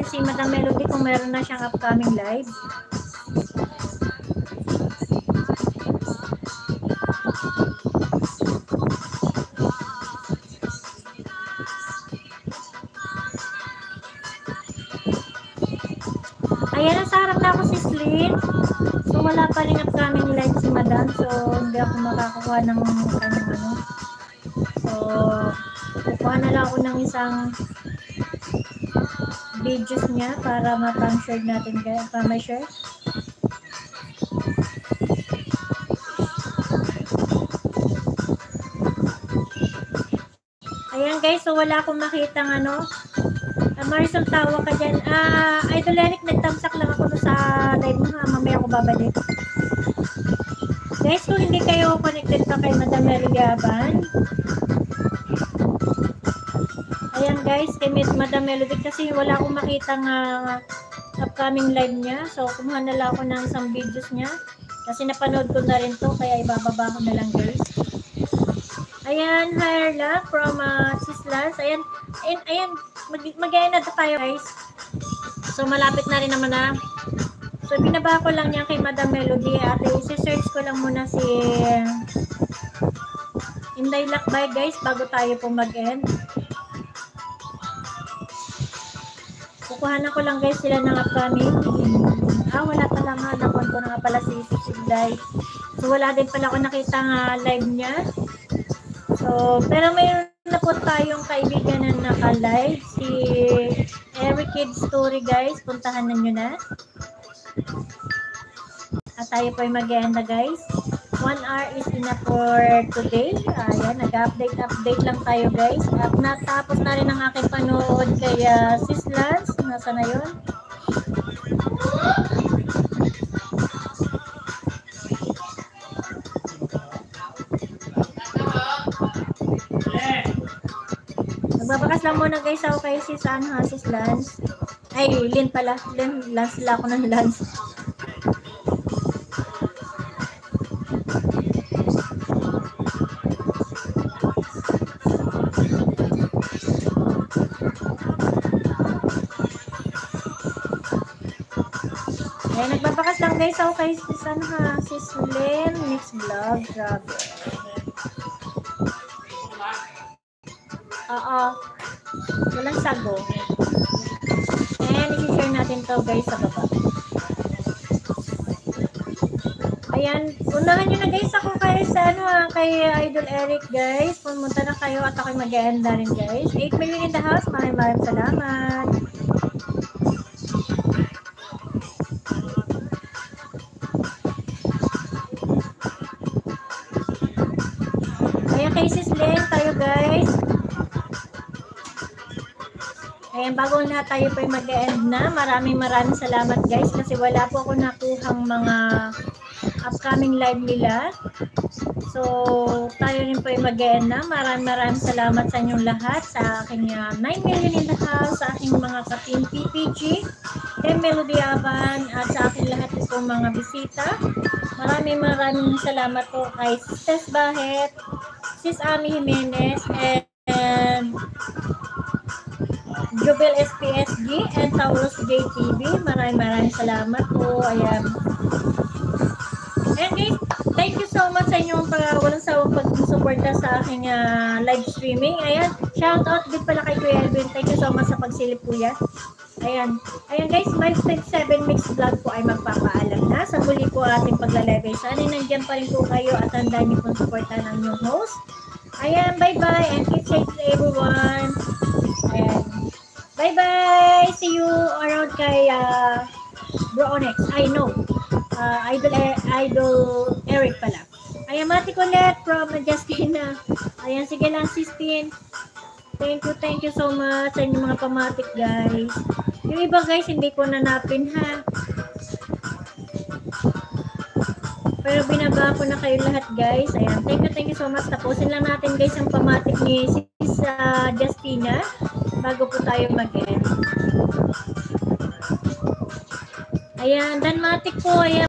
si Madam Melody kung meron na siyang upcoming live. Ayan, nasa harap na ako si Slin. So, wala pa rin upcoming live si Madam. So, hindi ako makakuha ng kanyang ano. So, kukuha na lang ako ng isang videos niya para mapang-share natin guys. Para may share. Ayan guys, so wala akong makitang ano. Marisol, tawa ka dyan. Idol Eric, nagtamsak lang ako sa live mo ha. Mamaya ako babalik. Guys, kung hindi kayo connected pa kay Madam Melody Aban. Ayan guys, kay Madam Melody kasi wala akong makitang upcoming live niya. So, kumuha na lang ako ng isang videos niya. Kasi napanood ko na rin to, kaya ibababa ko na lang guys. Ayan, Harla from Sislans. Ayan, mag-ayan na tayo guys. So, malapit na rin naman na. So, binaba ko lang yan kay Madam Melody. Ate, isi-search ko lang muna si Inday Lakbay guys, bago tayo po mag-end. Kukuhanan ko lang guys sila ng upcoming. Wala pala nga. Nakon ko na nga pala si Inday. So, wala din pala ako nakita nga live niya. So, pero mayroon na po tayong kaibigan na naka-live. Si Eric Kids Story guys. Puntahan na nyo na. At tayo po ay mag-end na guys. 1 hour is enough for today. Ayan, nag-update lang tayo guys. At natapos na rin ang aking panood kay Sislans. Nasa na yun? Magbabakas lang muna guys ako kay Sislans. Ay, Lin pala. Lance sila ako ng Lance. Ayan, nagbabakas lang guys ako kay Sislin Mix Vlog. Grabe. Oo. Walang sago. Ayan, i-share natin to guys sa baba. Ayan, unahan nyo na guys ako kay kay Idol Eric guys. Pumunta na kayo at ako'y mag-end na rin guys. 8 million in the house. Maraming salamat. Ayan, kay Sislin tayo guys. Ayan, bago na tayo po mag-end na. Maraming salamat guys kasi wala po ako nakuhang mga upcoming live nila. So, tayo rin po mag-end na. Maraming salamat sa inyong lahat. Sa aking 9 million in the house, sa aking mga ka-team PPG, Team Melody Aban, at sa aking lahat po mga bisita. Maraming salamat po kay Sis Bahet, Sis Ami Jimenez, and Jubel SPSG and Taurus JTV. Maraming salamat po. Ayan. And guys, thank you so much sa inyong walang sawang pag-suporta sa aking live streaming. Ayan, shout out din pala kay Kuya Edwin. Thank you so much sa pagsilip po yan. Ayan. Ayan guys, Miles 27 Mix Vlog po ay magpapaalam na. Sa muli po ating paglalagay. Sana nandiyan pa rin po kayo at tandaan niyo pong suporta ng inyong host. Ayan, bye-bye and keep safe to everyone. Ayan. Bye-bye! See you around kay Bro Onyx. I know. Idol Eric pala. Ayan, Mati Colette from Justina. Ayan, sige lang, 16. Thank you so much sa inyong mga pamatik, guys. Yung iba, guys, hindi ko nanapin, ha. Pero binaba ko na kayo lahat, guys. Ayan, thank you so much. Tapusin lang natin, guys, ang pamatik ni Sis Justina bago po tayo mag-end. Ayan, Danmatic po. Ayan.